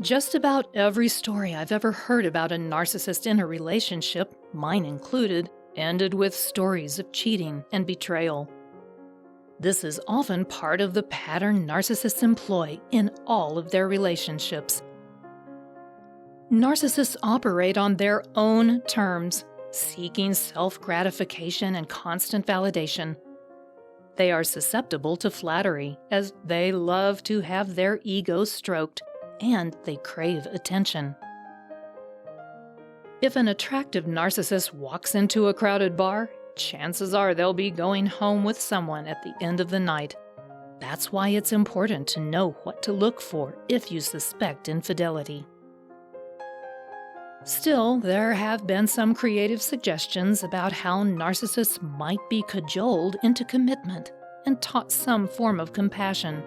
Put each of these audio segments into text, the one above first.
Just about every story I've ever heard about a narcissist in a relationship, mine included, ended with stories of cheating and betrayal. This is often part of the pattern narcissists employ in all of their relationships. Narcissists operate on their own terms, seeking self-gratification and constant validation. They are susceptible to flattery, as they love to have their ego stroked, and they crave attention. If an attractive narcissist walks into a crowded bar, chances are they'll be going home with someone at the end of the night. That's why it's important to know what to look for if you suspect infidelity. Still, there have been some creative suggestions about how narcissists might be cajoled into commitment and taught some form of compassion.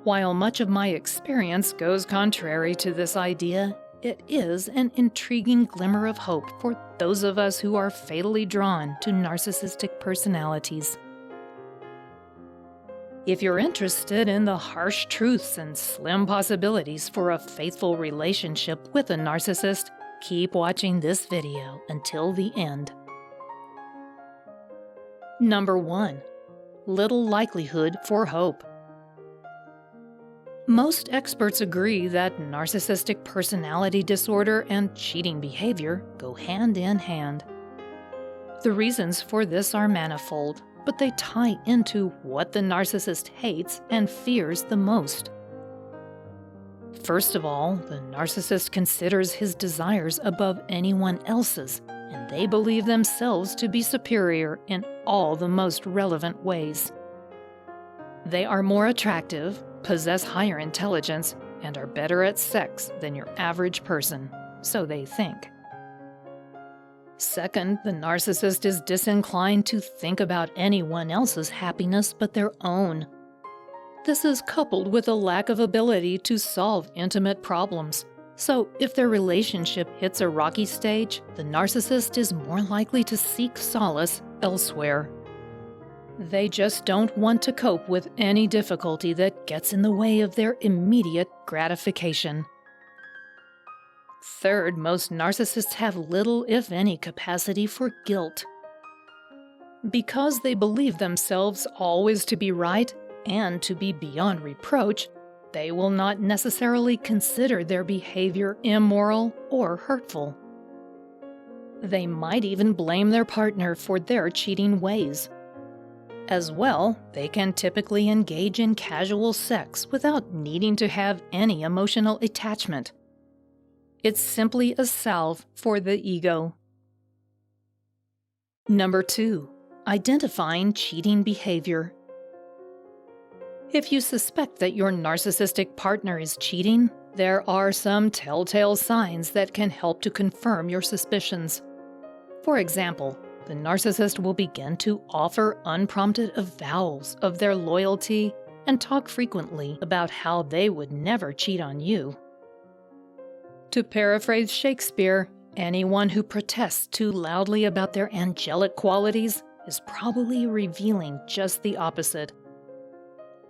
While much of my experience goes contrary to this idea, it is an intriguing glimmer of hope for those of us who are fatally drawn to narcissistic personalities. If you're interested in the harsh truths and slim possibilities for a faithful relationship with a narcissist, keep watching this video until the end. Number 1. Little likelihood for hope. Most experts agree that narcissistic personality disorder and cheating behavior go hand in hand. The reasons for this are manifold, but they tie into what the narcissist hates and fears the most. First of all, the narcissist considers his desires above anyone else's, and they believe themselves to be superior in all the most relevant ways. They are more attractive, possess higher intelligence, and are better at sex than your average person, so they think. Second, the narcissist is disinclined to think about anyone else's happiness but their own. This is coupled with a lack of ability to solve intimate problems. So if their relationship hits a rocky stage, the narcissist is more likely to seek solace elsewhere. They just don't want to cope with any difficulty that gets in the way of their immediate gratification. Third, most narcissists have little, if any, capacity for guilt. Because they believe themselves always to be right and to be beyond reproach, they will not necessarily consider their behavior immoral or hurtful. They might even blame their partner for their cheating ways. As well, they can typically engage in casual sex without needing to have any emotional attachment. It's simply a salve for the ego. Number 2. Identifying cheating behavior. If you suspect that your narcissistic partner is cheating, there are some telltale signs that can help to confirm your suspicions. For example, the narcissist will begin to offer unprompted avowals of their loyalty and talk frequently about how they would never cheat on you. To paraphrase Shakespeare, anyone who protests too loudly about their angelic qualities is probably revealing just the opposite.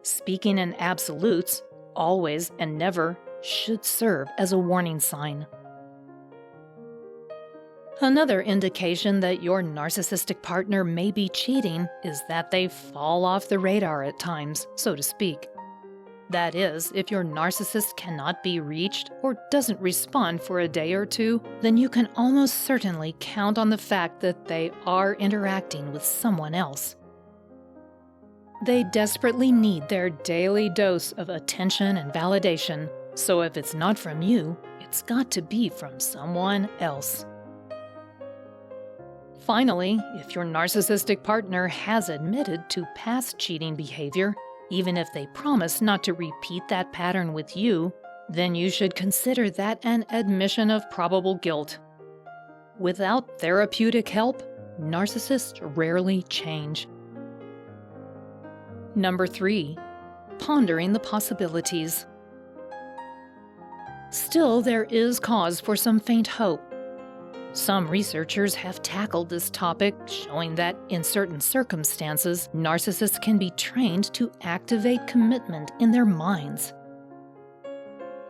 Speaking in absolutes, always and never, should serve as a warning sign. Another indication that your narcissistic partner may be cheating is that they fall off the radar at times, so to speak. That is, if your narcissist cannot be reached or doesn't respond for a day or two, then you can almost certainly count on the fact that they are interacting with someone else. They desperately need their daily dose of attention and validation, so if it's not from you, it's got to be from someone else. Finally, if your narcissistic partner has admitted to past cheating behavior, even if they promise not to repeat that pattern with you, then you should consider that an admission of probable guilt. Without therapeutic help, narcissists rarely change. Number 3. Pondering the possibilities. Still, there is cause for some faint hope. Some researchers have tackled this topic, showing that in certain circumstances, narcissists can be trained to activate commitment in their minds.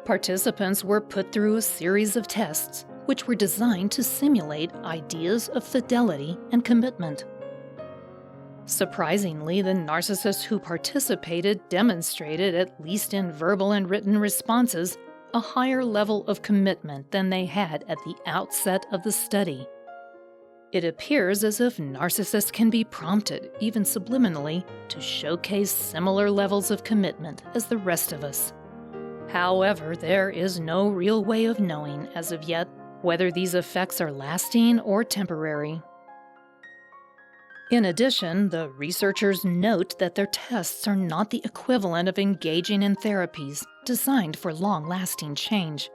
Participants were put through a series of tests which were designed to simulate ideas of fidelity and commitment. Surprisingly, the narcissists who participated demonstrated, at least in verbal and written responses, a higher level of commitment than they had at the outset of the study. It appears as if narcissists can be prompted, even subliminally, to showcase similar levels of commitment as the rest of us. However, there is no real way of knowing, as of yet, whether these effects are lasting or temporary. In addition, the researchers note that their tests are not the equivalent of engaging in therapies designed for long-lasting change.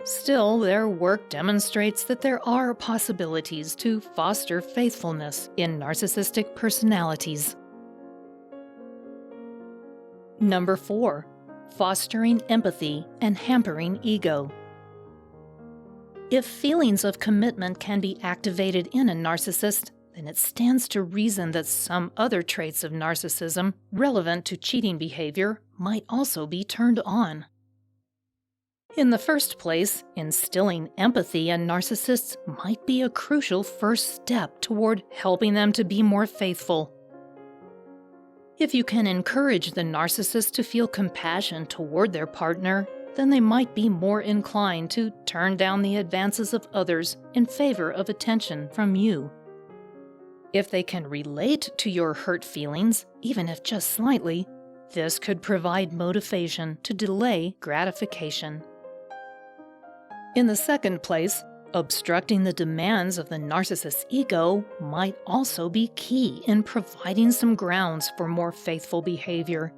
Still, their work demonstrates that there are possibilities to foster faithfulness in narcissistic personalities. Number 4. Fostering empathy and hampering ego. If feelings of commitment can be activated in a narcissist, then it stands to reason that some other traits of narcissism relevant to cheating behavior might also be turned on. In the first place, instilling empathy in narcissists might be a crucial first step toward helping them to be more faithful. If you can encourage the narcissist to feel compassion toward their partner, then they might be more inclined to turn down the advances of others in favor of attention from you. If they can relate to your hurt feelings, even if just slightly, this could provide motivation to delay gratification. In the second place, obstructing the demands of the narcissist's ego might also be key in providing some grounds for more faithful behavior.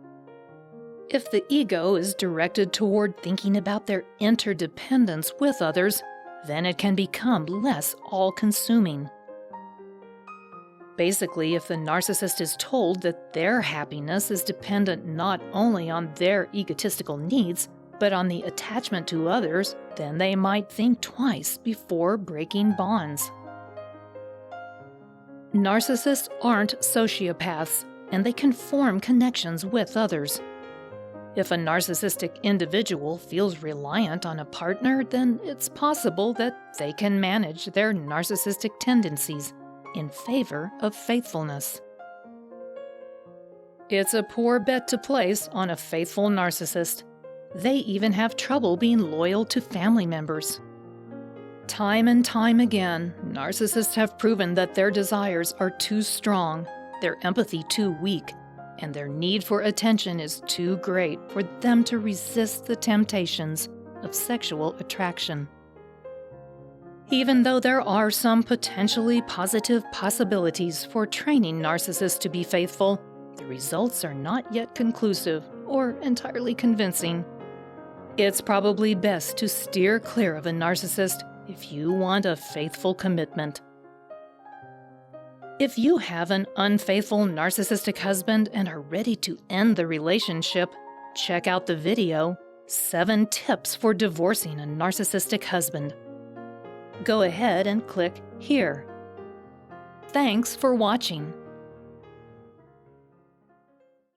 If the ego is directed toward thinking about their interdependence with others, then it can become less all-consuming. Basically, if the narcissist is told that their happiness is dependent not only on their egotistical needs, but on the attachment to others, then they might think twice before breaking bonds. Narcissists aren't sociopaths, and they can form connections with others. If a narcissistic individual feels reliant on a partner, then it's possible that they can manage their narcissistic tendencies in favor of faithfulness. It's a poor bet to place on a faithful narcissist. They even have trouble being loyal to family members. Time and time again, narcissists have proven that their desires are too strong, their empathy too weak, and their need for attention is too great for them to resist the temptations of sexual attraction. Even though there are some potentially positive possibilities for training narcissists to be faithful, the results are not yet conclusive or entirely convincing. It's probably best to steer clear of a narcissist if you want a faithful commitment. If you have an unfaithful narcissistic husband and are ready to end the relationship, check out the video, 7 Tips for Divorcing a Narcissistic Husband. Go ahead and click here. Thanks for watching.